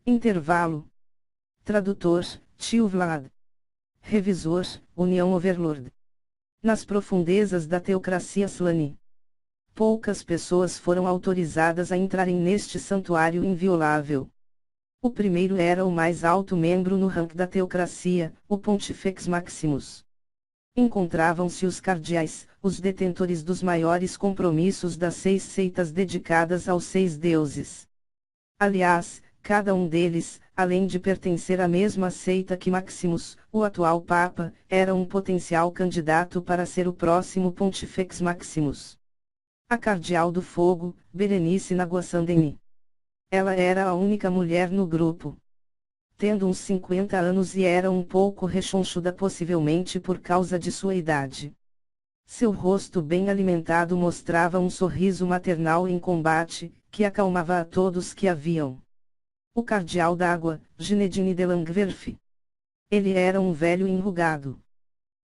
Intervalo. Tradutor, tio Vlad. Revisor, União Overlord. Nas profundezas da teocracia Slane. Poucas pessoas foram autorizadas a entrarem neste santuário inviolável. O primeiro era o mais alto membro no rank da teocracia, o Pontifex Maximus. Encontravam-se os cardeais, os detentores dos maiores compromissos das 6 seitas dedicadas aos 6 deuses. Aliás, cada um deles, além de pertencer à mesma seita que Maximus, o atual Papa, era um potencial candidato para ser o próximo Pontifex Maximus. A Cardeal do Fogo, Berenice Naguasandeni. Ela era a única mulher no grupo. Tendo uns 50 anos e era um pouco rechonchuda possivelmente por causa de sua idade. Seu rosto bem alimentado mostrava um sorriso maternal em combate, que acalmava a todos que a viam. O Cardeal d'Água, Ginedine de Langwerf. Ele era um velho enrugado.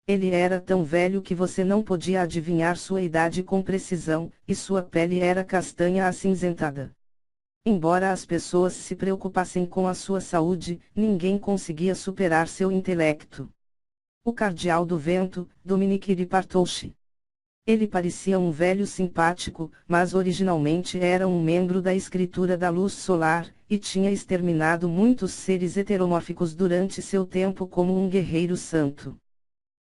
Ele era tão velho que você não podia adivinhar sua idade com precisão, e sua pele era castanha acinzentada. Embora as pessoas se preocupassem com a sua saúde, ninguém conseguia superar seu intelecto. O Cardeal do Vento, Dominique de Partouche. Ele parecia um velho simpático, mas originalmente era um membro da Escritura da Luz Solar, e tinha exterminado muitos seres heteromórficos durante seu tempo como um guerreiro santo.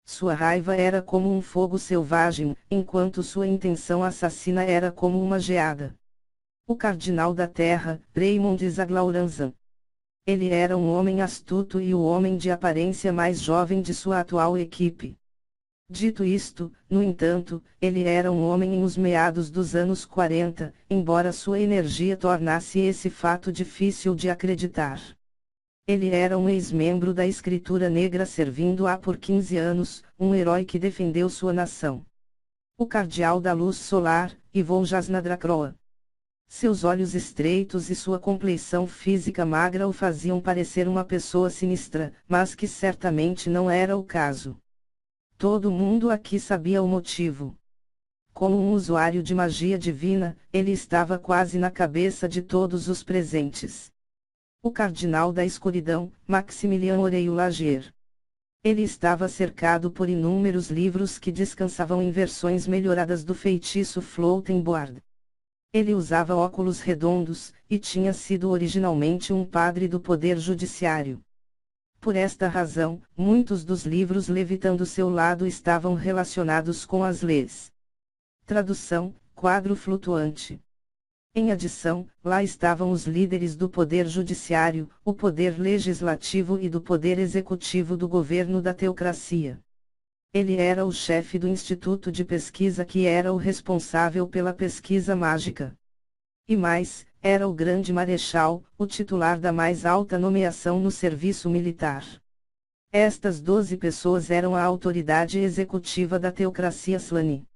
Sua raiva era como um fogo selvagem, enquanto sua intenção assassina era como uma geada. O Cardinal da Terra, Raymond Zaglauranzan. Ele era um homem astuto e o homem de aparência mais jovem de sua atual equipe. Dito isto, no entanto, ele era um homem em os meados dos anos 40, embora sua energia tornasse esse fato difícil de acreditar. Ele era um ex-membro da Escritura Negra servindo há por 15 anos, um herói que defendeu sua nação. O Cardeal da Luz Solar, Yvon Jasnadracroa. Seus olhos estreitos e sua compleição física magra o faziam parecer uma pessoa sinistra, mas que certamente não era o caso. Todo mundo aqui sabia o motivo. Como um usuário de magia divina, ele estava quase na cabeça de todos os presentes. O Cardinal da Escuridão, Maximilien Oreille Lagier. Ele estava cercado por inúmeros livros que descansavam em versões melhoradas do feitiço Floating Board. Ele usava óculos redondos, e tinha sido originalmente um padre do poder judiciário. Por esta razão, muitos dos livros levitando seu lado estavam relacionados com as leis. Tradução, quadro flutuante. Em adição, lá estavam os líderes do poder judiciário, o poder legislativo e do poder executivo do governo da teocracia. Ele era o chefe do instituto de pesquisa que era o responsável pela pesquisa mágica. E mais, era o grande marechal, o titular da mais alta nomeação no serviço militar. Estas 12 pessoas eram a autoridade executiva da teocracia Slane.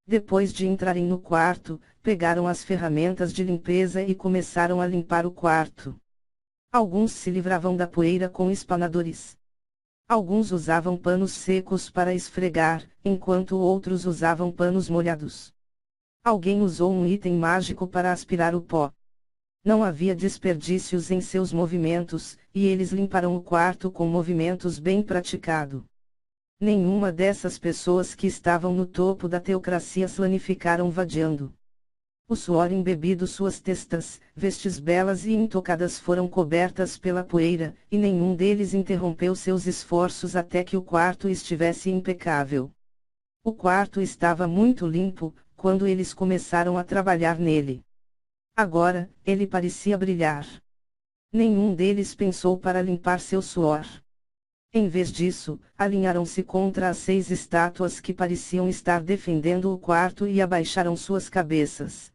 Depois de entrarem no quarto, pegaram as ferramentas de limpeza e começaram a limpar o quarto. Alguns se livravam da poeira com espanadores. Alguns usavam panos secos para esfregar, enquanto outros usavam panos molhados. Alguém usou um item mágico para aspirar o pó. Não havia desperdícios em seus movimentos, e eles limparam o quarto com movimentos bem praticados. Nenhuma dessas pessoas que estavam no topo da teocracia Slane ficaram vadiando. O suor embebido suas testas, vestes belas e intocadas foram cobertas pela poeira, e nenhum deles interrompeu seus esforços até que o quarto estivesse impecável. O quarto estava muito limpo, quando eles começaram a trabalhar nele. Agora, ele parecia brilhar. Nenhum deles pensou para limpar seu suor. Em vez disso, alinharam-se contra as 6 estátuas que pareciam estar defendendo o quarto e abaixaram suas cabeças.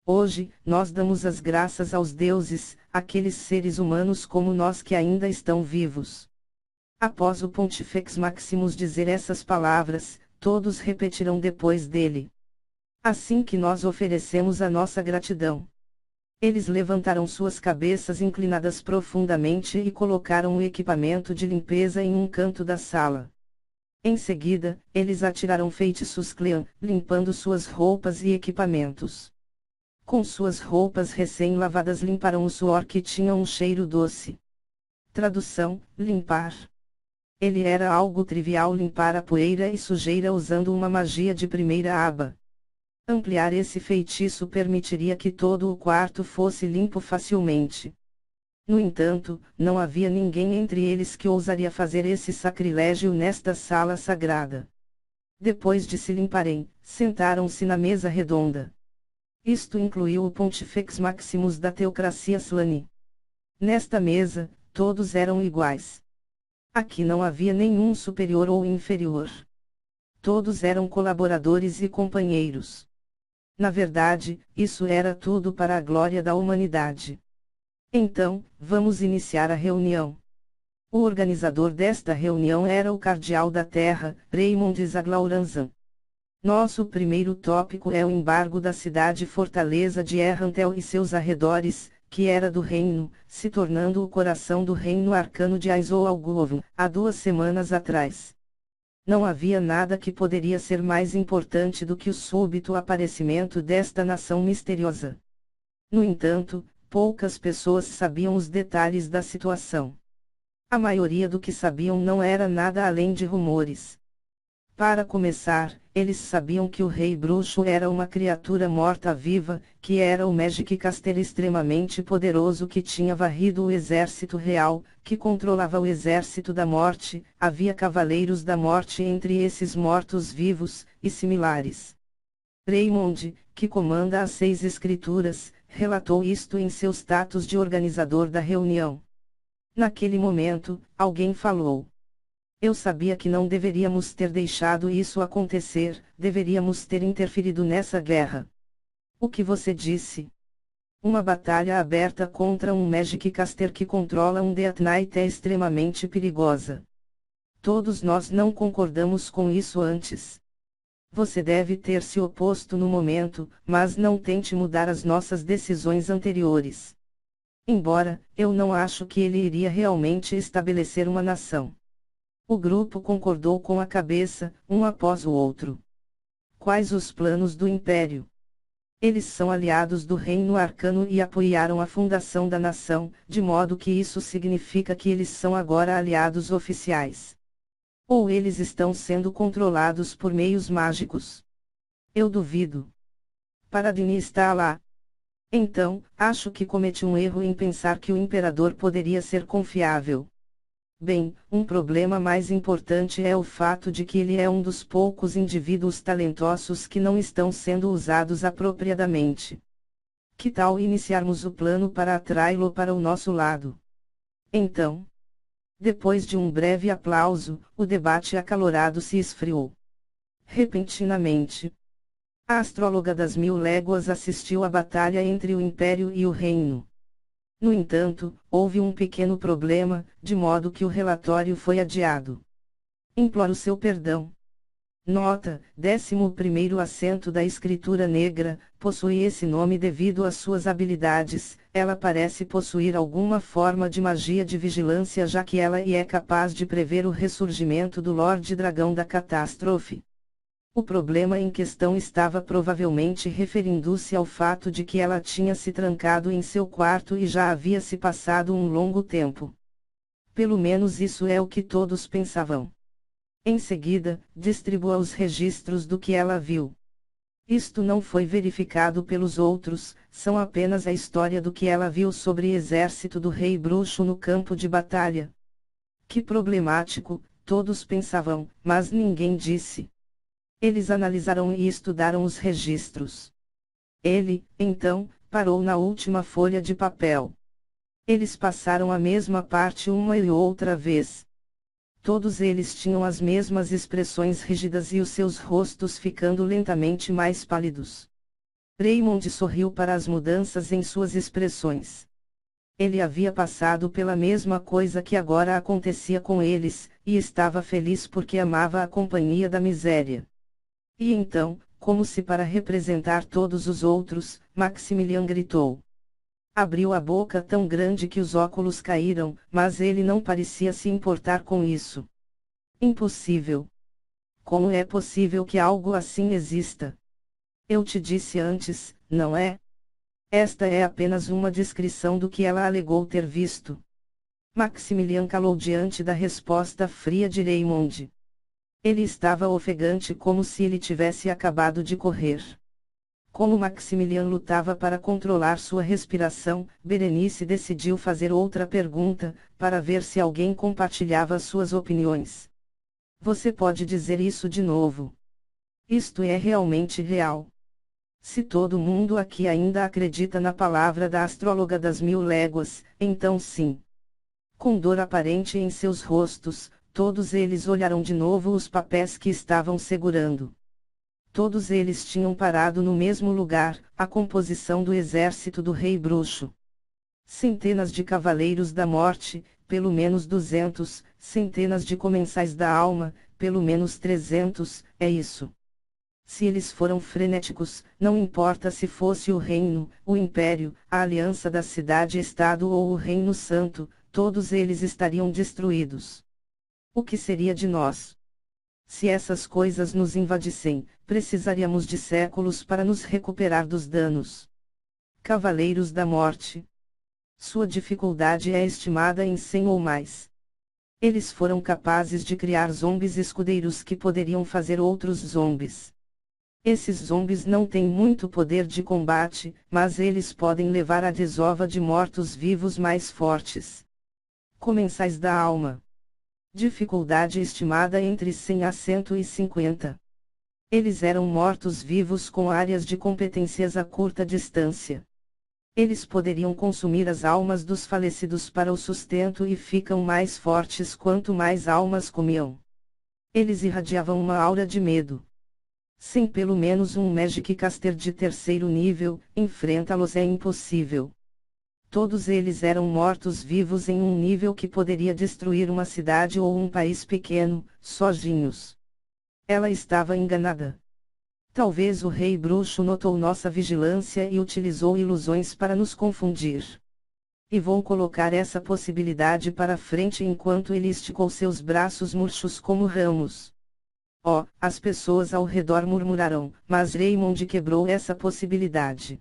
Hoje, nós damos as graças aos deuses, aqueles seres humanos como nós que ainda estão vivos. Após o Pontifex Maximus dizer essas palavras, todos repetirão depois dele. Assim que nós oferecemos a nossa gratidão. Eles levantaram suas cabeças inclinadas profundamente e colocaram o equipamento de limpeza em um canto da sala. Em seguida, eles atiraram feitiços Clean, limpando suas roupas e equipamentos. Com suas roupas recém-lavadas limparam o suor que tinha um cheiro doce. Tradução: limpar. Ele era algo trivial limpar a poeira e sujeira usando uma magia de primeira aba. Ampliar esse feitiço permitiria que todo o quarto fosse limpo facilmente. No entanto, não havia ninguém entre eles que ousaria fazer esse sacrilégio nesta sala sagrada. Depois de se limparem, sentaram-se na mesa redonda. Isto incluiu o Pontifex Maximus da Teocracia Slane. Nesta mesa, todos eram iguais. Aqui não havia nenhum superior ou inferior. Todos eram colaboradores e companheiros. Na verdade, isso era tudo para a glória da humanidade. Então, vamos iniciar a reunião. O organizador desta reunião era o cardeal da Terra, Raymond Zaglauranzan. Nosso primeiro tópico é o embargo da cidade-fortaleza de Errantel e seus arredores, que era do reino, se tornando o coração do reino arcano de Aizoalgovn, há 2 semanas atrás. Não havia nada que poderia ser mais importante do que o súbito aparecimento desta nação misteriosa. No entanto, poucas pessoas sabiam os detalhes da situação. A maioria do que sabiam não era nada além de rumores. Para começar, eles sabiam que o Rei Bruxo era uma criatura morta-viva, que era o Magic Caster extremamente poderoso que tinha varrido o exército real, que controlava o exército da morte, havia cavaleiros da morte entre esses mortos-vivos, e similares. Raymond, que comanda as 6 escrituras, relatou isto em seu status de organizador da reunião. Naquele momento, alguém falou. Eu sabia que não deveríamos ter deixado isso acontecer, deveríamos ter interferido nessa guerra. O que você disse? Uma batalha aberta contra um Magic Caster que controla um Death Knight é extremamente perigosa. Todos nós não concordamos com isso antes. Você deve ter se oposto no momento, mas não tente mudar as nossas decisões anteriores. Embora, eu não acho que ele iria realmente estabelecer uma nação. O grupo concordou com a cabeça, um após o outro. Quais os planos do Império? Eles são aliados do Reino Arcano e apoiaram a fundação da nação, de modo que isso significa que eles são agora aliados oficiais. Ou eles estão sendo controlados por meios mágicos? Eu duvido. Paradini está lá. Então, acho que cometi um erro em pensar que o imperador poderia ser confiável. Bem, um problema mais importante é o fato de que ele é um dos poucos indivíduos talentosos que não estão sendo usados apropriadamente. Que tal iniciarmos o plano para atraí-lo para o nosso lado? Então, depois de um breve aplauso, o debate acalorado se esfriou. Repentinamente, a astróloga das 1000 léguas assistiu à batalha entre o Império e o Reino. No entanto, houve um pequeno problema, de modo que o relatório foi adiado. Imploro seu perdão. Nota: 11º assento da escritura negra, possui esse nome devido às suas habilidades. Ela parece possuir alguma forma de magia de vigilância, já que ela é capaz de prever o ressurgimento do Lorde Dragão da Catástrofe. O problema em questão estava provavelmente referindo-se ao fato de que ela tinha se trancado em seu quarto e já havia se passado um longo tempo. Pelo menos isso é o que todos pensavam. Em seguida, distribua os registros do que ela viu. Isto não foi verificado pelos outros, são apenas a história do que ela viu sobre o exército do Rei Bruxo no campo de batalha. Que problemático, todos pensavam, mas ninguém disse. Eles analisaram e estudaram os registros. Ele, então, parou na última folha de papel. Eles passaram a mesma parte uma e outra vez. Todos eles tinham as mesmas expressões rígidas e os seus rostos ficando lentamente mais pálidos. Raymond sorriu para as mudanças em suas expressões. Ele havia passado pela mesma coisa que agora acontecia com eles, e estava feliz porque amava a companhia da miséria. E então, como se para representar todos os outros, Maximilian gritou. Abriu a boca tão grande que os óculos caíram, mas ele não parecia se importar com isso. Impossível. Como é possível que algo assim exista? Eu te disse antes, não é? Esta é apenas uma descrição do que ela alegou ter visto. Maximilian calou diante da resposta fria de Raymond. Ele estava ofegante como se ele tivesse acabado de correr. Como Maximilian lutava para controlar sua respiração, Berenice decidiu fazer outra pergunta, para ver se alguém compartilhava suas opiniões. Você pode dizer isso de novo? Isto é realmente real. Se todo mundo aqui ainda acredita na palavra da astróloga das 1000 léguas, então sim. Com dor aparente em seus rostos, todos eles olharam de novo os papéis que estavam segurando. Todos eles tinham parado no mesmo lugar, a composição do exército do Rei Bruxo. Centenas de cavaleiros da morte, pelo menos 200, centenas de comensais da alma, pelo menos 300, é isso. Se eles foram frenéticos, não importa se fosse o reino, o império, a aliança da cidade-estado ou o reino santo, todos eles estariam destruídos. O que seria de nós? Se essas coisas nos invadissem, precisaríamos de séculos para nos recuperar dos danos. Cavaleiros da Morte. Sua dificuldade é estimada em 100 ou mais. Eles foram capazes de criar zombis escudeiros que poderiam fazer outros zombis. Esses zombis não têm muito poder de combate, mas eles podem levar a desova de mortos-vivos mais fortes. Comensais da alma. Dificuldade estimada entre 100 a 150. Eles eram mortos-vivos com áreas de competências a curta distância. Eles poderiam consumir as almas dos falecidos para o sustento e ficam mais fortes quanto mais almas comiam. Eles irradiavam uma aura de medo. Sem pelo menos um Magic Caster de terceiro nível, enfrentá-los é impossível. Todos eles eram mortos-vivos em um nível que poderia destruir uma cidade ou um país pequeno, sozinhos. Ela estava enganada. Talvez o Rei Bruxo notou nossa vigilância e utilizou ilusões para nos confundir. E vou colocar essa possibilidade para frente enquanto ele esticou seus braços murchos como ramos. Oh, as pessoas ao redor murmuraram, mas Raymond quebrou essa possibilidade.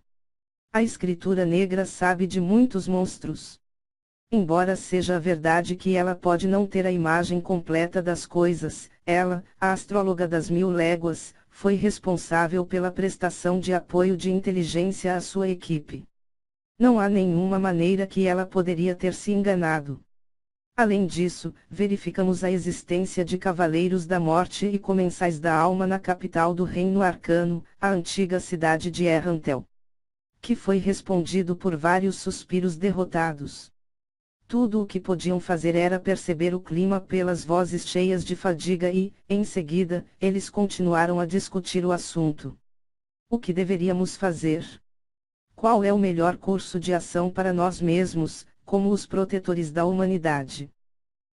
A escritura negra sabe de muitos monstros. Embora seja a verdade que ela pode não ter a imagem completa das coisas, ela, a astróloga das 1000 léguas, foi responsável pela prestação de apoio de inteligência à sua equipe. Não há nenhuma maneira que ela poderia ter se enganado. Além disso, verificamos a existência de Cavaleiros da Morte e Comensais da Alma na capital do Reino Arcano, a antiga cidade de Errantel. Que foi respondido por vários suspiros derrotados. Tudo o que podiam fazer era perceber o clima pelas vozes cheias de fadiga e, em seguida, eles continuaram a discutir o assunto. O que deveríamos fazer? Qual é o melhor curso de ação para nós mesmos, como os protetores da humanidade?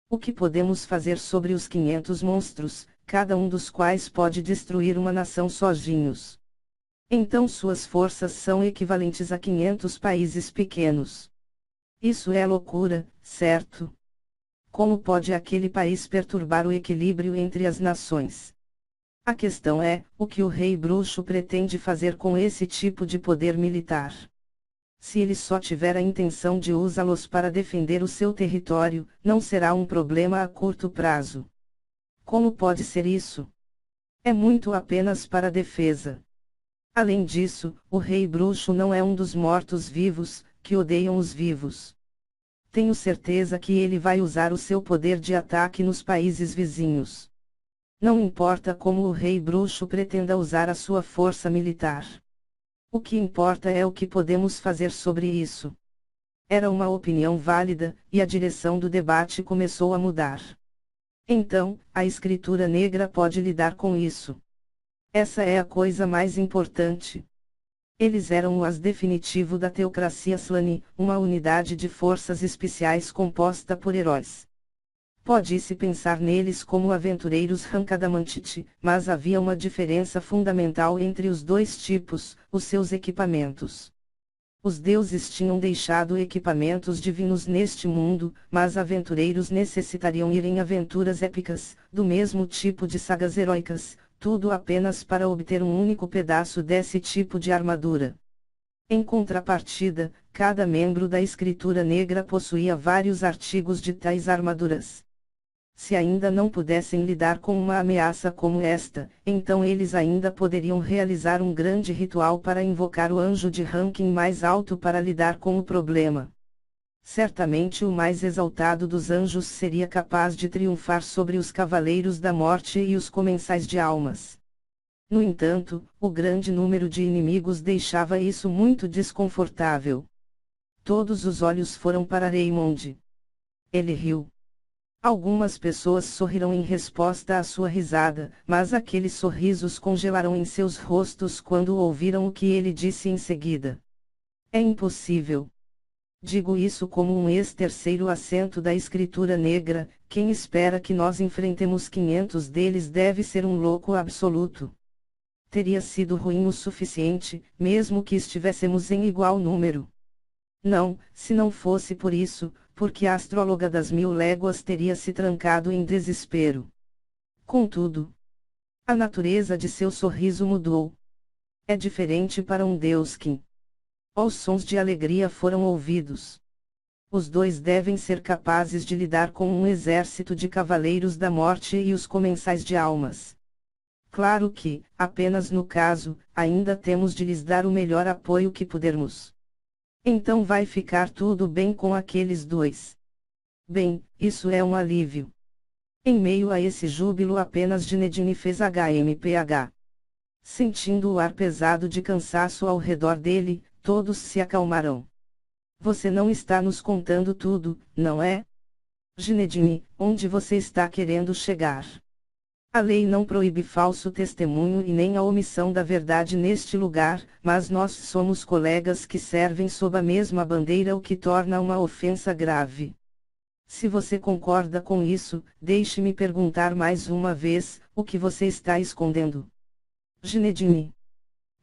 O que podemos fazer sobre os 500 monstros, cada um dos quais pode destruir uma nação sozinhos? Então suas forças são equivalentes a 500 países pequenos. Isso é loucura, certo? Como pode aquele país perturbar o equilíbrio entre as nações? A questão é, o que o Rei Bruxo pretende fazer com esse tipo de poder militar? Se ele só tiver a intenção de usá-los para defender o seu território, não será um problema a curto prazo. Como pode ser isso? É muito apenas para defesa. Além disso, o Rei Bruxo não é um dos mortos-vivos, que odeiam os vivos. Tenho certeza que ele vai usar o seu poder de ataque nos países vizinhos. Não importa como o Rei Bruxo pretenda usar a sua força militar. O que importa é o que podemos fazer sobre isso. Era uma opinião válida, e a direção do debate começou a mudar. Então, a escritura negra pode lidar com isso. Essa é a coisa mais importante. Eles eram o as definitivo da teocracia Slani, uma unidade de forças especiais composta por heróis. Pode-se pensar neles como aventureiros Rancadamantite, mas havia uma diferença fundamental entre os dois tipos, os seus equipamentos. Os deuses tinham deixado equipamentos divinos neste mundo, mas aventureiros necessitariam ir em aventuras épicas, do mesmo tipo de sagas heróicas, tudo apenas para obter um único pedaço desse tipo de armadura. Em contrapartida, cada membro da escritura negra possuía vários artigos de tais armaduras. Se ainda não pudessem lidar com uma ameaça como esta, então eles ainda poderiam realizar um grande ritual para invocar o anjo de ranking mais alto para lidar com o problema. Certamente o mais exaltado dos anjos seria capaz de triunfar sobre os cavaleiros da morte e os comensais de almas. No entanto, o grande número de inimigos deixava isso muito desconfortável. Todos os olhos foram para Raymond. Ele riu. Algumas pessoas sorriram em resposta à sua risada, mas aqueles sorrisos congelaram em seus rostos quando ouviram o que ele disse em seguida. É impossível. Digo isso como um ex-terceiro assento da escritura negra, quem espera que nós enfrentemos 500 deles deve ser um louco absoluto. Teria sido ruim o suficiente, mesmo que estivéssemos em igual número. Não, se não fosse por isso, porque a astróloga das 1000 léguas teria se trancado em desespero. Contudo, a natureza de seu sorriso mudou. É diferente para um Deus que... Os sons de alegria foram ouvidos. Os dois devem ser capazes de lidar com um exército de cavaleiros da morte e os comensais de almas. Claro que, apenas no caso, ainda temos de lhes dar o melhor apoio que pudermos. Então vai ficar tudo bem com aqueles dois. Bem, isso é um alívio. Em meio a esse júbilo apenas Ginedine fez HMPH. Sentindo o ar pesado de cansaço ao redor dele, todos se acalmaram. Você não está nos contando tudo, não é? Ginedine, onde você está querendo chegar? A lei não proíbe falso testemunho e nem a omissão da verdade neste lugar, mas nós somos colegas que servem sob a mesma bandeira, o que torna uma ofensa grave. Se você concorda com isso, deixe-me perguntar mais uma vez, o que você está escondendo? Ginedine.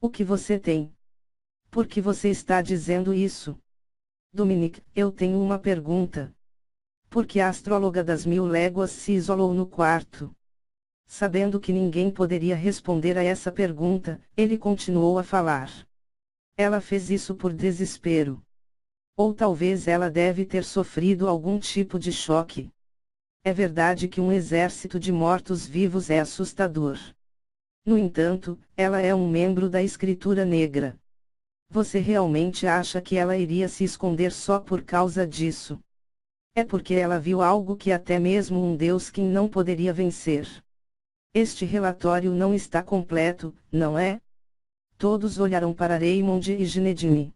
O que você tem? Por que você está dizendo isso? Dominique, eu tenho uma pergunta. Por que a astróloga das 1000 léguas se isolou no quarto? Sabendo que ninguém poderia responder a essa pergunta, ele continuou a falar. Ela fez isso por desespero. Ou talvez ela deve ter sofrido algum tipo de choque. É verdade que um exército de mortos-vivos é assustador. No entanto, ela é um membro da escritura negra. Você realmente acha que ela iria se esconder só por causa disso? É porque ela viu algo que até mesmo um Deus King não poderia vencer. Este relatório não está completo, não é? Todos olharam para Raymond e Ginedine.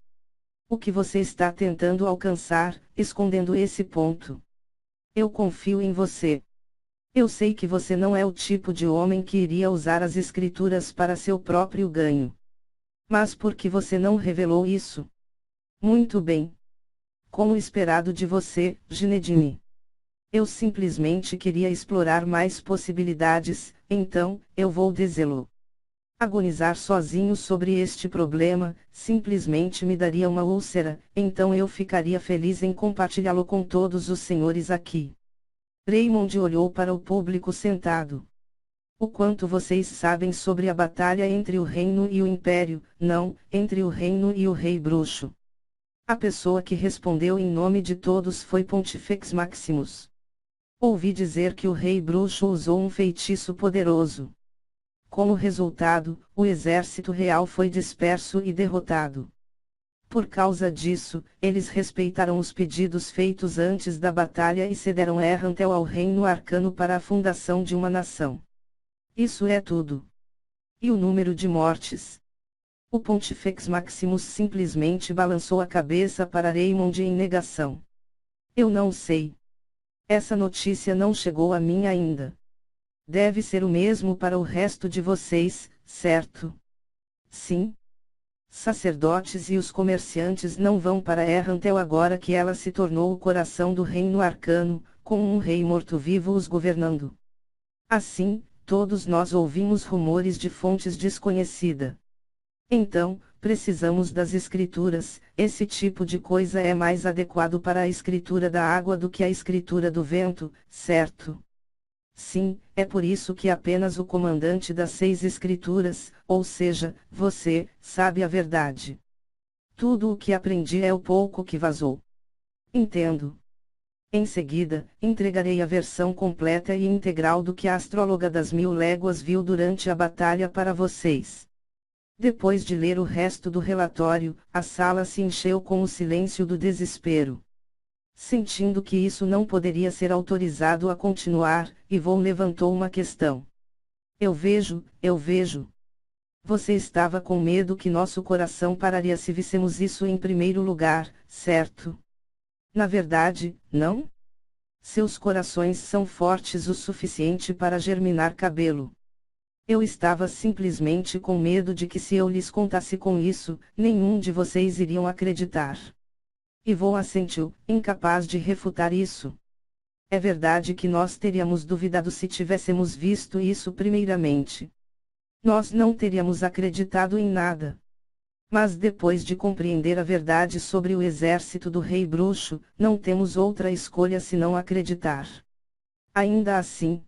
O que você está tentando alcançar, escondendo esse ponto? Eu confio em você. Eu sei que você não é o tipo de homem que iria usar as escrituras para seu próprio ganho. Mas por que você não revelou isso? Muito bem. Como esperado de você, Ginedine. Eu simplesmente queria explorar mais possibilidades, então, eu vou dizê-lo. Agonizar sozinho sobre este problema, simplesmente me daria uma úlcera, então eu ficaria feliz em compartilhá-lo com todos os senhores aqui. Raymond olhou para o público sentado. O quanto vocês sabem sobre a batalha entre o reino e o império, não, entre o reino e o rei bruxo? A pessoa que respondeu em nome de todos foi Pontifex Maximus. Ouvi dizer que o rei bruxo usou um feitiço poderoso. Como resultado, o exército real foi disperso e derrotado. Por causa disso, eles respeitaram os pedidos feitos antes da batalha e cederam Errantel ao reino arcano para a fundação de uma nação. Isso é tudo. E o número de mortes? O Pontifex Maximus simplesmente balançou a cabeça para Raymond em negação. Eu não sei. Essa notícia não chegou a mim ainda. Deve ser o mesmo para o resto de vocês, certo? Sim. Sacerdotes e os comerciantes não vão para Errantel agora que ela se tornou o coração do reino arcano, com um rei morto-vivo os governando. Assim, todos nós ouvimos rumores de fontes desconhecidas. Então, precisamos das escrituras, esse tipo de coisa é mais adequado para a escritura da água do que a escritura do vento, certo? Sim, é por isso que apenas o comandante das 6 escrituras, ou seja, você, sabe a verdade. Tudo o que aprendi é o pouco que vazou. Entendo. Em seguida, entregarei a versão completa e integral do que a astróloga das 1000 léguas viu durante a batalha para vocês. Depois de ler o resto do relatório, a sala se encheu com o silêncio do desespero. Sentindo que isso não poderia ser autorizado a continuar, Yvonne levantou uma questão. Eu vejo. Você estava com medo que nosso coração pararia se víssemos isso em primeiro lugar, certo? Na verdade, não? Seus corações são fortes o suficiente para germinar cabelo. Eu estava simplesmente com medo de que se eu lhes contasse com isso, nenhum de vocês iriam acreditar. Yvonne assentiu, incapaz de refutar isso. É verdade que nós teríamos duvidado se tivéssemos visto isso primeiramente. Nós não teríamos acreditado em nada. Mas depois de compreender a verdade sobre o exército do Rei Bruxo, não temos outra escolha senão acreditar. Ainda assim,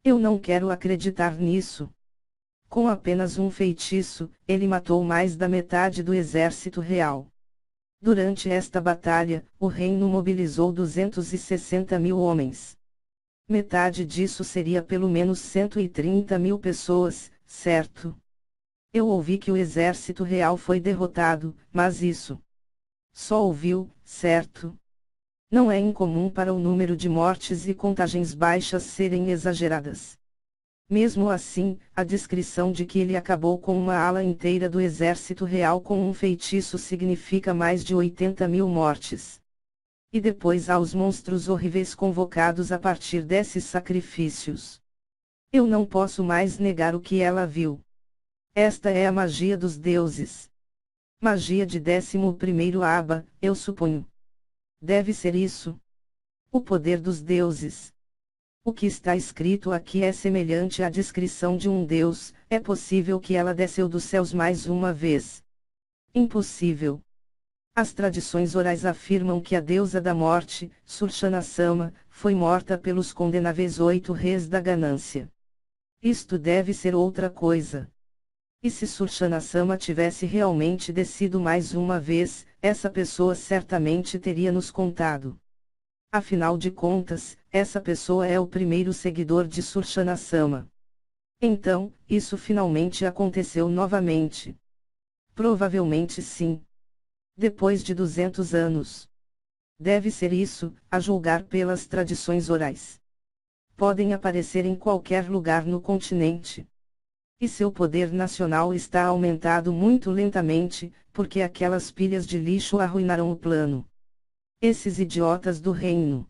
eu não quero acreditar nisso. Com apenas um feitiço, ele matou mais da metade do exército real. Durante esta batalha, o reino mobilizou 260.000 homens. Metade disso seria pelo menos 130.000 pessoas, certo? Eu ouvi que o exército real foi derrotado, mas isso. Só ouviu, certo? Não é incomum para o número de mortes e contagens baixas serem exageradas. Mesmo assim, a descrição de que ele acabou com uma ala inteira do exército real com um feitiço significa mais de 80.000 mortes. E depois há os monstros horríveis convocados a partir desses sacrifícios. Eu não posso mais negar o que ela viu. Esta é a magia dos deuses. Magia de 11º Aba, eu suponho. Deve ser isso. O poder dos deuses. O que está escrito aqui é semelhante à descrição de um deus, é possível que ela desceu dos céus mais uma vez. Impossível. As tradições orais afirmam que a deusa da morte, Surshana-sama, foi morta pelos condenáveis 8 reis da ganância. Isto deve ser outra coisa. E se Surshana-sama tivesse realmente descido mais uma vez, essa pessoa certamente teria nos contado. Afinal de contas, essa pessoa é o primeiro seguidor de Surshana-sama. Então, isso finalmente aconteceu novamente. Provavelmente sim. Depois de 200 anos. Deve ser isso, a julgar pelas tradições orais. Podem aparecer em qualquer lugar no continente. E seu poder nacional está aumentado muito lentamente, porque aquelas pilhas de lixo arruinaram o plano. Esses idiotas do reino.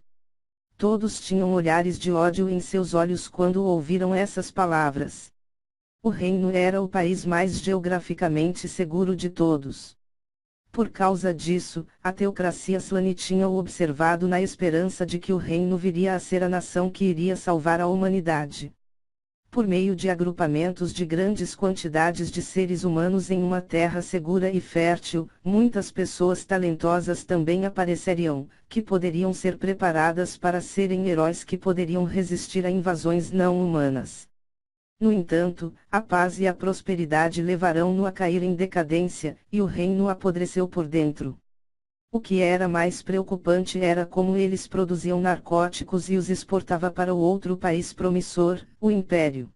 Todos tinham olhares de ódio em seus olhos quando ouviram essas palavras. O reino era o país mais geograficamente seguro de todos. Por causa disso, a teocracia Slane tinha o observado na esperança de que o reino viria a ser a nação que iria salvar a humanidade. Por meio de agrupamentos de grandes quantidades de seres humanos em uma terra segura e fértil, muitas pessoas talentosas também apareceriam, que poderiam ser preparadas para serem heróis que poderiam resistir a invasões não humanas. No entanto, a paz e a prosperidade levarão-no a cair em decadência, e o reino apodreceu por dentro. O que era mais preocupante era como eles produziam narcóticos e os exportava para o outro país promissor, o Império.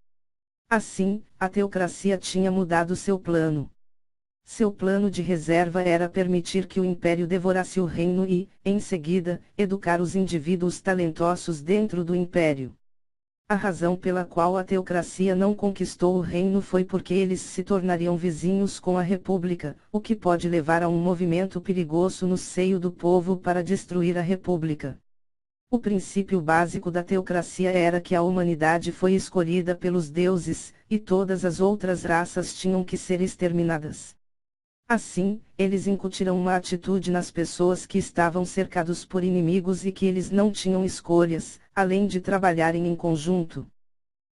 Assim, a teocracia tinha mudado seu plano. Seu plano de reserva era permitir que o Império devorasse o reino e, em seguida, educar os indivíduos talentosos dentro do Império. A razão pela qual a teocracia não conquistou o reino foi porque eles se tornariam vizinhos com a República, o que pode levar a um movimento perigoso no seio do povo para destruir a República. O princípio básico da teocracia era que a humanidade foi escolhida pelos deuses, e todas as outras raças tinham que ser exterminadas. Assim, eles incutiram uma atitude nas pessoas que estavam cercados por inimigos e que eles não tinham escolhas, além de trabalharem em conjunto.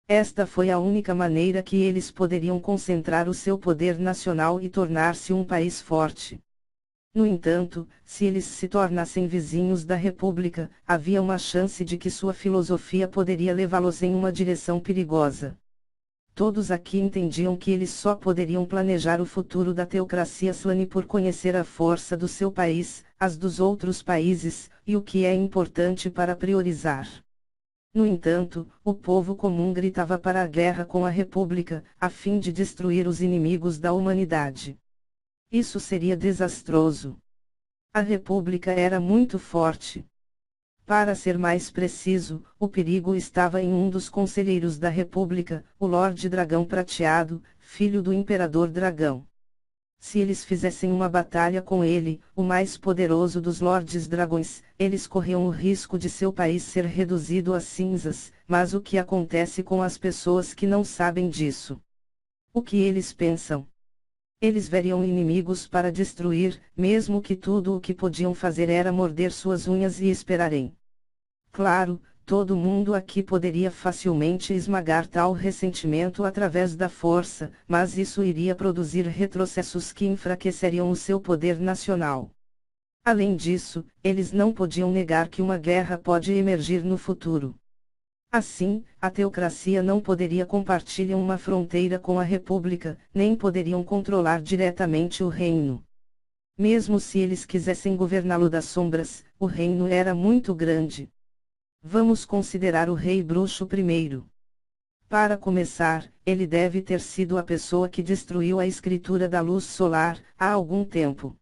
Esta foi a única maneira que eles poderiam concentrar o seu poder nacional e tornar-se um país forte. No entanto, se eles se tornassem vizinhos da República, havia uma chance de que sua filosofia poderia levá-los em uma direção perigosa. Todos aqui entendiam que eles só poderiam planejar o futuro da teocracia Slane por conhecer a força do seu país, as dos outros países, e o que é importante para priorizar. No entanto, o povo comum gritava para a guerra com a República, a fim de destruir os inimigos da humanidade. Isso seria desastroso. A República era muito forte. Para ser mais preciso, o perigo estava em um dos conselheiros da República, o Lorde Dragão Prateado, filho do Imperador Dragão. Se eles fizessem uma batalha com ele, o mais poderoso dos Lordes Dragões, eles corriam o risco de seu país ser reduzido a cinzas, mas o que acontece com as pessoas que não sabem disso? O que eles pensam? Eles veriam inimigos para destruir, mesmo que tudo o que podiam fazer era morder suas unhas e esperarem. Claro, todo mundo aqui poderia facilmente esmagar tal ressentimento através da força, mas isso iria produzir retrocessos que enfraqueceriam o seu poder nacional. Além disso, eles não podiam negar que uma guerra pode emergir no futuro. Assim, a teocracia não poderia compartilhar uma fronteira com a República, nem poderiam controlar diretamente o reino. Mesmo se eles quisessem governá-lo das sombras, o reino era muito grande. Vamos considerar o Rei Bruxo primeiro. Para começar, ele deve ter sido a pessoa que destruiu a escritura da luz solar, há algum tempo.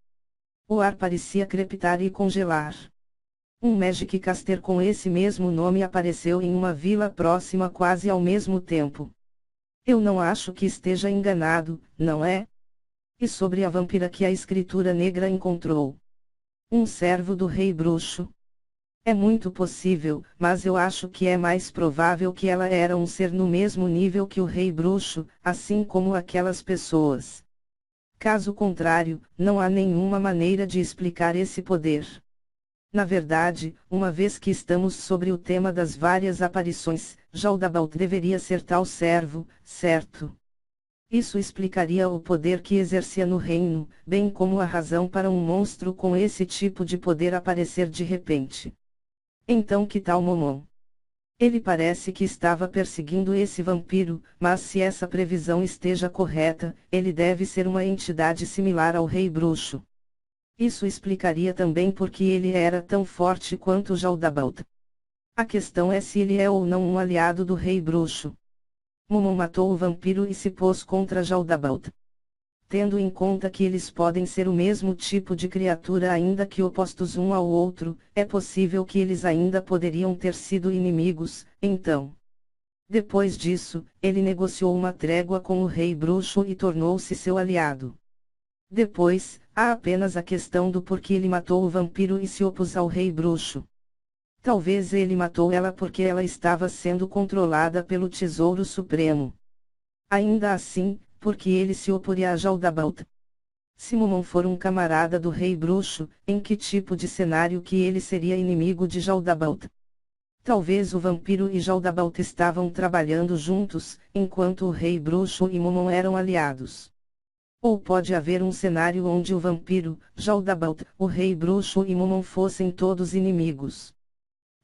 O ar parecia crepitar e congelar. Um Magic Caster com esse mesmo nome apareceu em uma vila próxima quase ao mesmo tempo. Eu não acho que esteja enganado, não é? E sobre a vampira que a escritura negra encontrou? Um servo do Rei Bruxo? É muito possível, mas eu acho que é mais provável que ela era um ser no mesmo nível que o Rei Bruxo, assim como aquelas pessoas. Caso contrário, não há nenhuma maneira de explicar esse poder. Na verdade, uma vez que estamos sobre o tema das várias aparições, Jaldabaoth deveria ser tal servo, certo? Isso explicaria o poder que exercia no reino, bem como a razão para um monstro com esse tipo de poder aparecer de repente. Então que tal Momon? Ele parece que estava perseguindo esse vampiro, mas se essa previsão esteja correta, ele deve ser uma entidade similar ao Rei Bruxo. Isso explicaria também por que ele era tão forte quanto Jaldabaoth. A questão é se ele é ou não um aliado do Rei Bruxo. Momon matou o vampiro e se pôs contra Jaldabaoth. Tendo em conta que eles podem ser o mesmo tipo de criatura ainda que opostos um ao outro, é possível que eles ainda poderiam ter sido inimigos, então. Depois disso, ele negociou uma trégua com o Rei Bruxo e tornou-se seu aliado. Depois, há apenas a questão do porquê ele matou o vampiro e se opôs ao Rei Bruxo. Talvez ele matou ela porque ela estava sendo controlada pelo Tesouro Supremo. Ainda assim, porque ele se oporia a Jaldabaoth. Se Momon for um camarada do Rei Bruxo, em que tipo de cenário que ele seria inimigo de Jaldabaoth? Talvez o vampiro e Jaldabaoth estavam trabalhando juntos, enquanto o Rei Bruxo e Momon eram aliados. Ou pode haver um cenário onde o vampiro, Jaldabaoth, o Rei Bruxo e Momon fossem todos inimigos.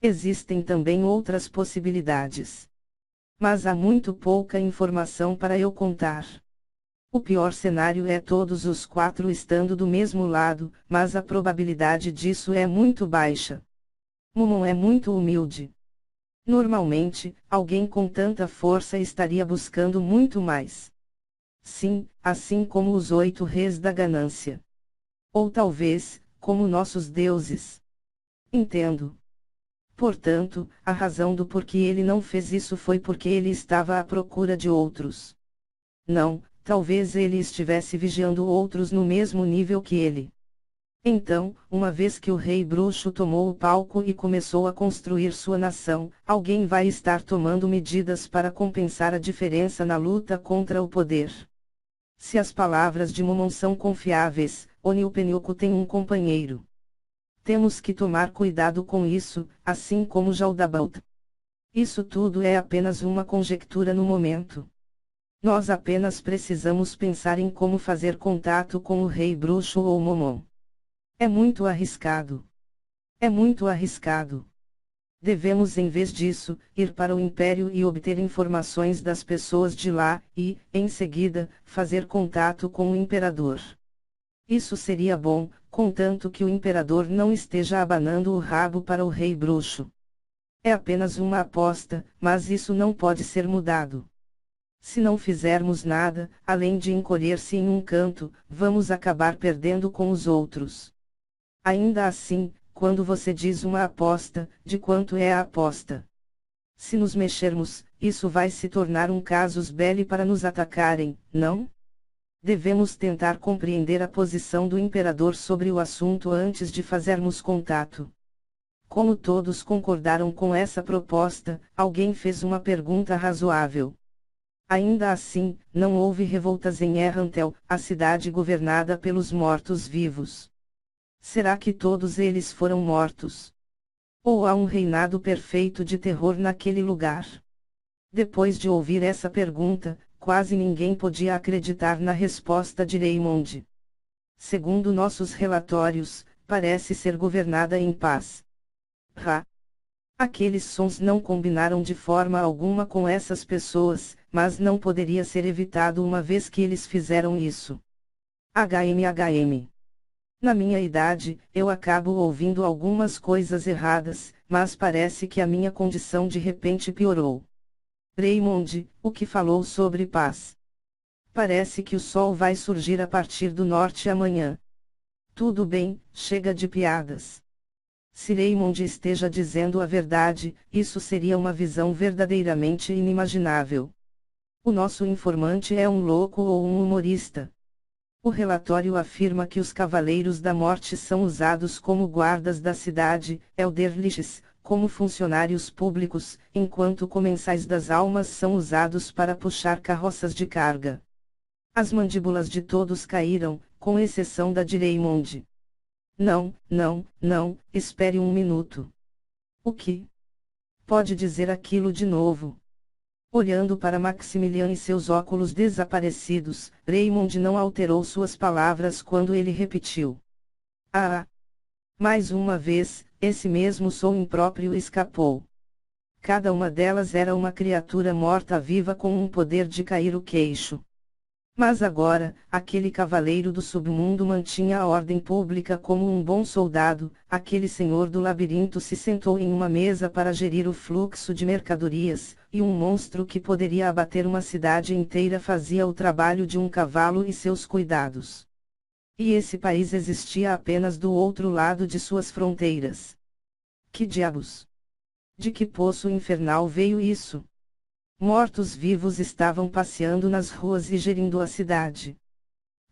Existem também outras possibilidades. Mas há muito pouca informação para eu contar. O pior cenário é todos os quatro estando do mesmo lado, mas a probabilidade disso é muito baixa. Momon é muito humilde. Normalmente, alguém com tanta força estaria buscando muito mais. Sim, assim como os 8 reis da ganância. Ou talvez, como nossos deuses. Entendo. Portanto, a razão do porquê ele não fez isso foi porque ele estava à procura de outros. Não, talvez ele estivesse vigiando outros no mesmo nível que ele. Então, uma vez que o Rei Bruxo tomou o palco e começou a construir sua nação, alguém vai estar tomando medidas para compensar a diferença na luta contra o poder. Se as palavras de Momon são confiáveis, Onil-Penilco tem um companheiro. Temos que tomar cuidado com isso, assim como Jaldabaoth. Isso tudo é apenas uma conjectura no momento. Nós apenas precisamos pensar em como fazer contato com o Rei Bruxo ou Momon. É muito arriscado. É muito arriscado. Devemos em vez disso, ir para o Império e obter informações das pessoas de lá, e, em seguida, fazer contato com o Imperador. Isso seria bom, contanto que o Imperador não esteja abanando o rabo para o Rei Bruxo. É apenas uma aposta, mas isso não pode ser mudado. Se não fizermos nada, além de encolher-se em um canto, vamos acabar perdendo com os outros. Ainda assim, quando você diz uma aposta, de quanto é a aposta? Se nos mexermos, isso vai se tornar um casus belli para nos atacarem, não? Devemos tentar compreender a posição do imperador sobre o assunto antes de fazermos contato. Como todos concordaram com essa proposta, alguém fez uma pergunta razoável. Ainda assim, não houve revoltas em Errantel, a cidade governada pelos mortos-vivos. Será que todos eles foram mortos? Ou há um reinado perfeito de terror naquele lugar? Depois de ouvir essa pergunta, quase ninguém podia acreditar na resposta de Raymond. Segundo nossos relatórios, parece ser governada em paz. Aqueles sons não combinaram de forma alguma com essas pessoas, mas não poderia ser evitado uma vez que eles fizeram isso. HM. Na minha idade, eu acabo ouvindo algumas coisas erradas, mas parece que a minha condição de repente piorou. Raymond, o que falou sobre paz? Parece que o sol vai surgir a partir do norte amanhã. Tudo bem, chega de piadas. Se Raymond esteja dizendo a verdade, isso seria uma visão verdadeiramente inimaginável. O nosso informante é um louco ou um humorista. O relatório afirma que os Cavaleiros da Morte são usados como guardas da cidade, Elderliches, como funcionários públicos, enquanto Comensais das Almas são usados para puxar carroças de carga. As mandíbulas de todos caíram, com exceção da de Raymond. Não, espere um minuto. O que? Pode dizer aquilo de novo. Olhando para Maximilian e seus óculos desaparecidos, Raymond não alterou suas palavras quando ele repetiu. Mais uma vez, esse mesmo som impróprio escapou. Cada uma delas era uma criatura morta-viva com um poder de cair o queixo. Mas agora, aquele cavaleiro do submundo mantinha a ordem pública como um bom soldado, aquele senhor do labirinto se sentou em uma mesa para gerir o fluxo de mercadorias, e um monstro que poderia abater uma cidade inteira fazia o trabalho de um cavalo e seus cuidados. E esse país existia apenas do outro lado de suas fronteiras. Que diabos? De que poço infernal veio isso? Mortos-vivos estavam passeando nas ruas e gerindo a cidade.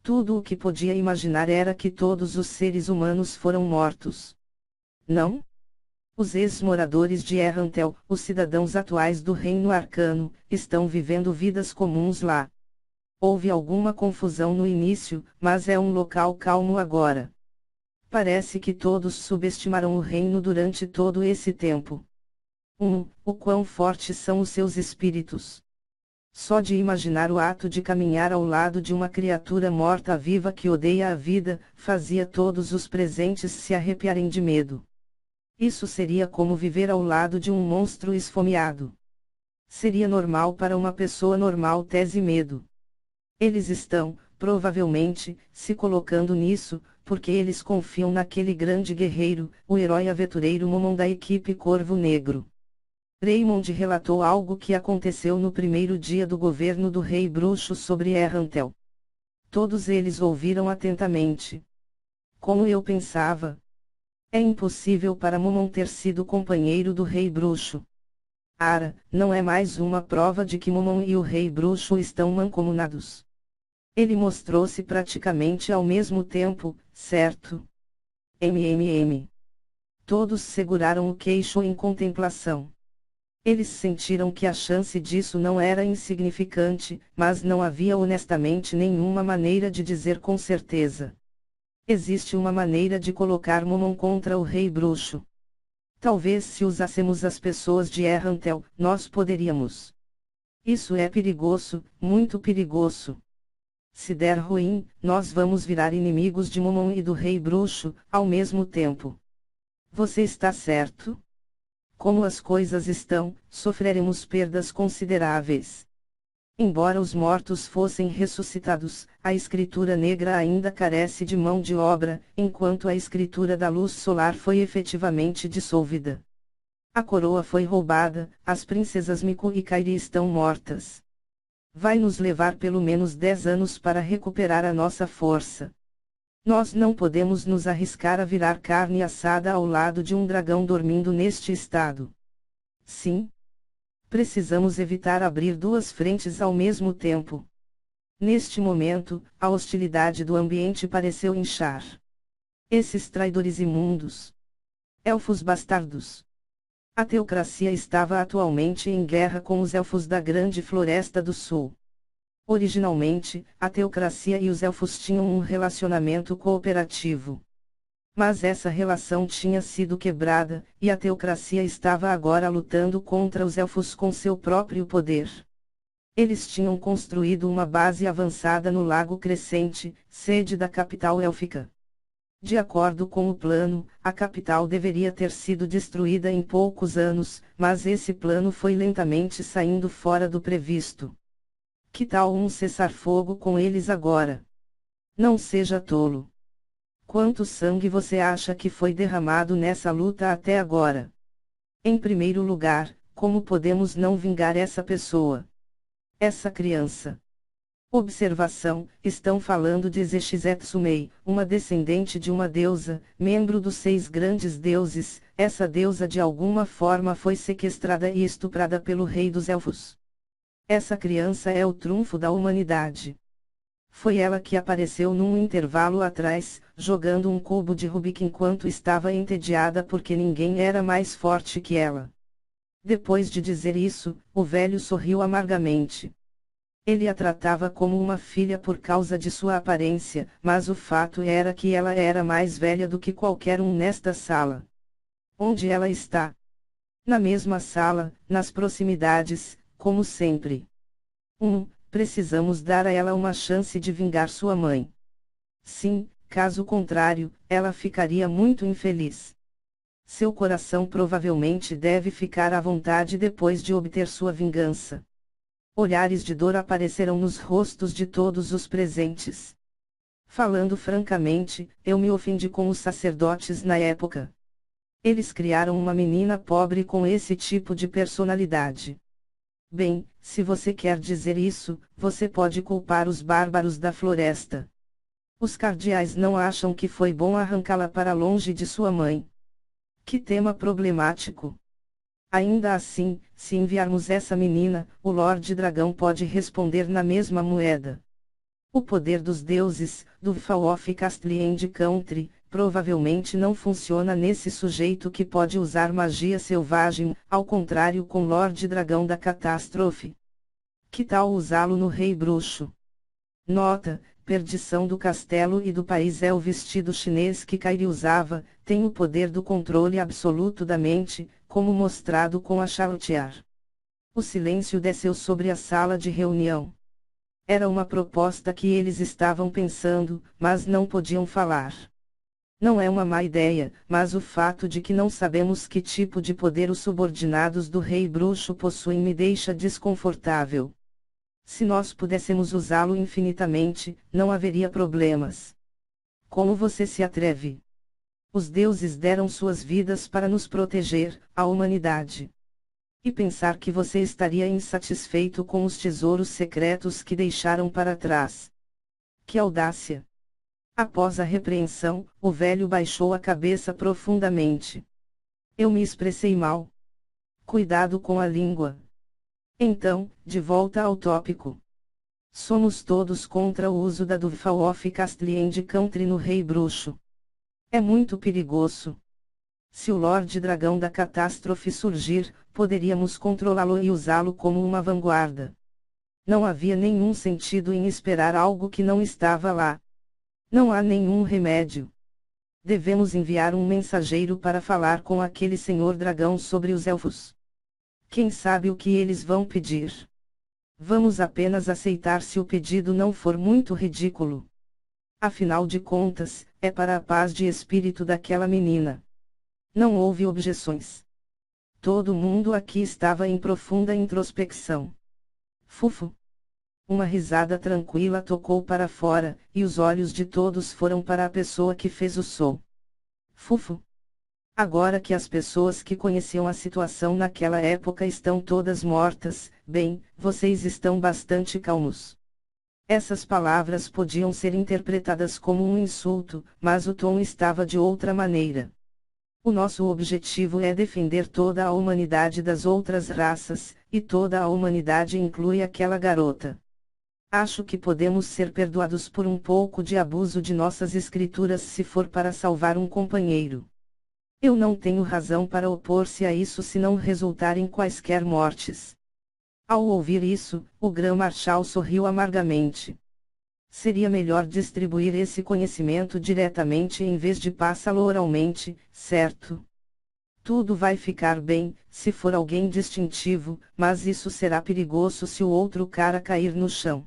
Tudo o que podia imaginar era que todos os seres humanos foram mortos. Não? Os ex-moradores de Errantel, os cidadãos atuais do Reino Arcano, estão vivendo vidas comuns lá. Houve alguma confusão no início, mas é um local calmo agora. Parece que todos subestimaram o reino durante todo esse tempo. O quão fortes são os seus espíritos. Só de imaginar o ato de caminhar ao lado de uma criatura morta-viva que odeia a vida, fazia todos os presentes se arrepiarem de medo. Isso seria como viver ao lado de um monstro esfomeado. Seria normal para uma pessoa normal ter medo. Eles estão, provavelmente, se colocando nisso, porque eles confiam naquele grande guerreiro, o herói aventureiro Momon da equipe Corvo Negro. Raymond relatou algo que aconteceu no primeiro dia do governo do Rei Bruxo sobre Errantel. Todos eles ouviram atentamente. Como eu pensava. É impossível para Momon ter sido companheiro do Rei Bruxo. Não é mais uma prova de que Momon e o Rei Bruxo estão mancomunados. Ele mostrou-se praticamente ao mesmo tempo, certo? Todos seguraram o queixo em contemplação. Eles sentiram que a chance disso não era insignificante, mas não havia honestamente nenhuma maneira de dizer com certeza. Existe uma maneira de colocar Momon contra o Rei Bruxo. Talvez se usássemos as pessoas de Errantel, nós poderíamos. Isso é perigoso, muito perigoso. Se der ruim, nós vamos virar inimigos de Momon e do Rei Bruxo, ao mesmo tempo. Você está certo? Como as coisas estão, sofreremos perdas consideráveis. Embora os mortos fossem ressuscitados, a escritura negra ainda carece de mão de obra, enquanto a escritura da luz solar foi efetivamente dissolvida. A coroa foi roubada, as princesas Miko e Kairi estão mortas. Vai nos levar pelo menos 10 anos para recuperar a nossa força. Nós não podemos nos arriscar a virar carne assada ao lado de um dragão dormindo neste estado. Sim. Precisamos evitar abrir duas frentes ao mesmo tempo. Neste momento, a hostilidade do ambiente pareceu inchar. Esses traidores imundos. Elfos bastardos. A teocracia estava atualmente em guerra com os elfos da Grande Floresta do Sul. Originalmente, a teocracia e os elfos tinham um relacionamento cooperativo. Mas essa relação tinha sido quebrada, e a teocracia estava agora lutando contra os elfos com seu próprio poder. Eles tinham construído uma base avançada no Lago Crescente, sede da capital élfica. De acordo com o plano, a capital deveria ter sido destruída em poucos anos, mas esse plano foi lentamente saindo fora do previsto. Que tal um cessar-fogo com eles agora? Não seja tolo. Quanto sangue você acha que foi derramado nessa luta até agora? Em primeiro lugar, como podemos não vingar essa pessoa? Essa criança. Observação: estão falando de Zexetsumei, uma descendente de uma deusa, membro dos 6 grandes deuses. Essa deusa de alguma forma foi sequestrada e estuprada pelo rei dos elfos. Essa criança é o trunfo da humanidade. Foi ela que apareceu num intervalo atrás, jogando um cubo de Rubik enquanto estava entediada porque ninguém era mais forte que ela. Depois de dizer isso, o velho sorriu amargamente. Ele a tratava como uma filha por causa de sua aparência, mas o fato era que ela era mais velha do que qualquer um nesta sala. Onde ela está? Na mesma sala, nas proximidades, como sempre. Precisamos dar a ela uma chance de vingar sua mãe. Sim, caso contrário, ela ficaria muito infeliz. Seu coração provavelmente deve ficar à vontade depois de obter sua vingança. Olhares de dor apareceram nos rostos de todos os presentes. Falando francamente, eu me ofendi com os sacerdotes na época. Eles criaram uma menina pobre com esse tipo de personalidade. Bem, se você quer dizer isso, você pode culpar os bárbaros da floresta. Os cardeais não acham que foi bom arrancá-la para longe de sua mãe. Que tema problemático. Ainda assim, se enviarmos essa menina, o Lorde Dragão pode responder na mesma moeda. O poder dos deuses, do Fall of Castle and Country, provavelmente não funciona nesse sujeito que pode usar magia selvagem, ao contrário com Lorde Dragão da Catástrofe. Que tal usá-lo no Rei Bruxo? Nota: perdição do castelo e do país é o vestido chinês que Kairi usava, tem o poder do controle absoluto da mente, como mostrado com a Chartier. O silêncio desceu sobre a sala de reunião. Era uma proposta que eles estavam pensando, mas não podiam falar. Não é uma má ideia, mas o fato de que não sabemos que tipo de poder os subordinados do Rei Bruxo possuem me deixa desconfortável. Se nós pudéssemos usá-lo infinitamente, não haveria problemas. Como você se atreve? Os deuses deram suas vidas para nos proteger, a humanidade. E pensar que você estaria insatisfeito com os tesouros secretos que deixaram para trás. Que audácia! Após a repreensão, o velho baixou a cabeça profundamente. Eu me expressei mal. Cuidado com a língua. Então, de volta ao tópico. Somos todos contra o uso da do Fall of Castle and Country no Rei Bruxo. É muito perigoso. Se o Lorde Dragão da Catástrofe surgir, poderíamos controlá-lo e usá-lo como uma vanguarda. Não havia nenhum sentido em esperar algo que não estava lá. Não há nenhum remédio. Devemos enviar um mensageiro para falar com aquele Senhor Dragão sobre os elfos. Quem sabe o que eles vão pedir? Vamos apenas aceitar se o pedido não for muito ridículo. Afinal de contas, é para a paz de espírito daquela menina. Não houve objeções. Todo mundo aqui estava em profunda introspecção. Fufo. Uma risada tranquila tocou para fora, e os olhos de todos foram para a pessoa que fez o som. Fufo. Agora que as pessoas que conheciam a situação naquela época estão todas mortas, bem, vocês estão bastante calmos. Essas palavras podiam ser interpretadas como um insulto, mas o tom estava de outra maneira. O nosso objetivo é defender toda a humanidade das outras raças, e toda a humanidade inclui aquela garota. Acho que podemos ser perdoados por um pouco de abuso de nossas escrituras se for para salvar um companheiro. Eu não tenho razão para opor-se a isso se não resultar em quaisquer mortes. Ao ouvir isso, o Grã-Marchal sorriu amargamente. Seria melhor distribuir esse conhecimento diretamente em vez de passá-lo oralmente, certo? Tudo vai ficar bem, se for alguém distintivo, mas isso será perigoso se o outro cara cair no chão.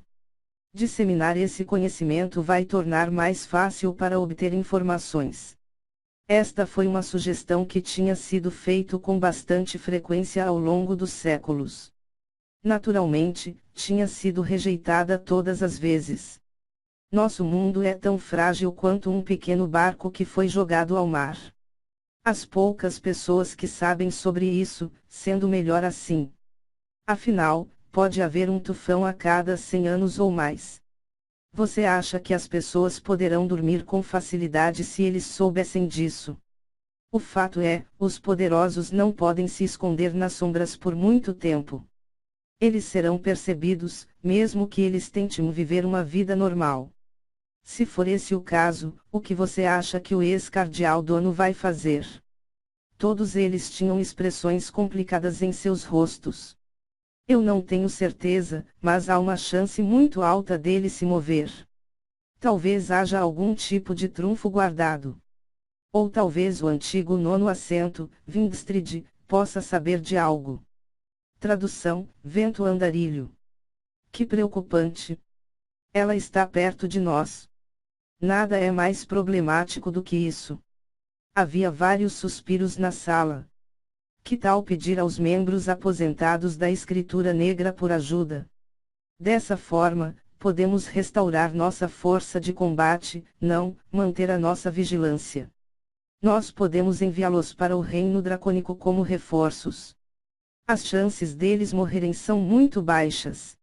Disseminar esse conhecimento vai tornar mais fácil para obter informações. Esta foi uma sugestão que tinha sido feita com bastante frequência ao longo dos séculos. Naturalmente, tinha sido rejeitada todas as vezes. Nosso mundo é tão frágil quanto um pequeno barco que foi jogado ao mar. As poucas pessoas que sabem sobre isso, sendo melhor assim. Afinal, pode haver um tufão a cada 100 anos ou mais. Você acha que as pessoas poderão dormir com facilidade se eles soubessem disso? O fato é, os poderosos não podem se esconder nas sombras por muito tempo. Eles serão percebidos, mesmo que eles tentem viver uma vida normal. Se for esse o caso, o que você acha que o ex-cardeal dono vai fazer? Todos eles tinham expressões complicadas em seus rostos. Eu não tenho certeza, mas há uma chance muito alta dele se mover. Talvez haja algum tipo de trunfo guardado. Ou talvez o antigo nono assento, Vingstrid, possa saber de algo. Tradução, vento andarilho. Que preocupante. Ela está perto de nós. Nada é mais problemático do que isso. Havia vários suspiros na sala. Que tal pedir aos membros aposentados da Escritura Negra por ajuda? Dessa forma, podemos restaurar nossa força de combate, não, manter a nossa vigilância. Nós podemos enviá-los para o reino dracônico como reforços. As chances deles morrerem são muito baixas.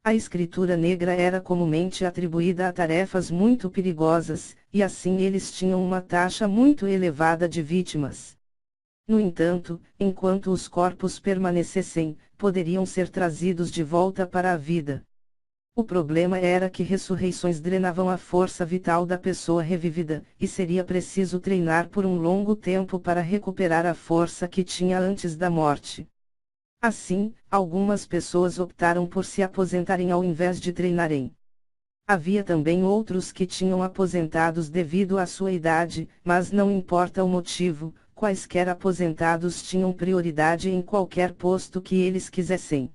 A Escritura Negra era comumente atribuída a tarefas muito perigosas, e assim eles tinham uma taxa muito elevada de vítimas. No entanto, enquanto os corpos permanecessem, poderiam ser trazidos de volta para a vida. O problema era que ressurreições drenavam a força vital da pessoa revivida, e seria preciso treinar por um longo tempo para recuperar a força que tinha antes da morte. Assim, algumas pessoas optaram por se aposentarem ao invés de treinarem. Havia também outros que tinham aposentados devido à sua idade, mas não importa o motivo, quaisquer aposentados tinham prioridade em qualquer posto que eles quisessem.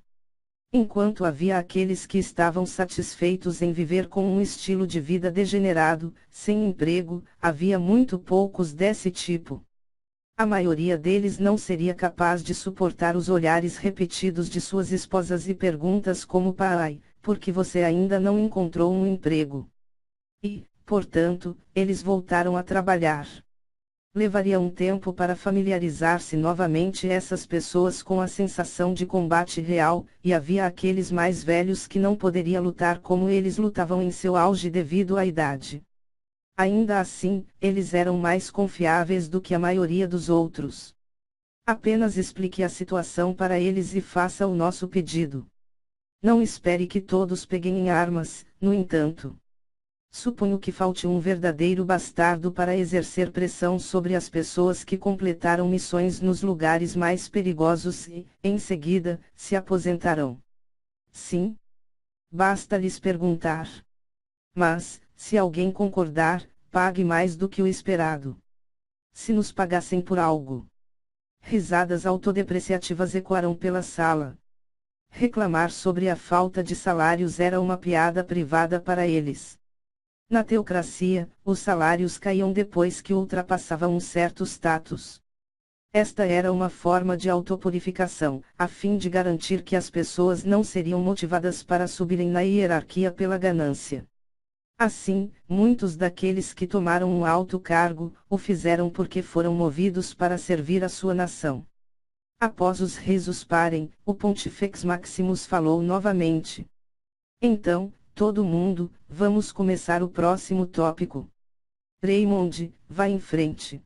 Enquanto havia aqueles que estavam satisfeitos em viver com um estilo de vida degenerado, sem emprego, havia muito poucos desse tipo. A maioria deles não seria capaz de suportar os olhares repetidos de suas esposas e perguntas como pai, por que você ainda não encontrou um emprego? E, portanto, eles voltaram a trabalhar. Levaria um tempo para familiarizar-se novamente essas pessoas com a sensação de combate real, e havia aqueles mais velhos que não poderiam lutar como eles lutavam em seu auge devido à idade. Ainda assim, eles eram mais confiáveis do que a maioria dos outros. Apenas explique a situação para eles e faça o nosso pedido. Não espere que todos peguem em armas, no entanto. Suponho que falte um verdadeiro bastardo para exercer pressão sobre as pessoas que completaram missões nos lugares mais perigosos e, em seguida, se aposentarão. Sim? Basta lhes perguntar. Mas, se alguém concordar, pague mais do que o esperado. Se nos pagassem por algo. Risadas autodepreciativas ecoaram pela sala. Reclamar sobre a falta de salários era uma piada privada para eles. Na teocracia, os salários caíam depois que ultrapassavam um certo status. Esta era uma forma de autopurificação, a fim de garantir que as pessoas não seriam motivadas para subirem na hierarquia pela ganância. Assim, muitos daqueles que tomaram um alto cargo, o fizeram porque foram movidos para servir a sua nação. Após os risos parem, o Pontifex Maximus falou novamente. Então, todo mundo, vamos começar o próximo tópico. Raymond, vá em frente.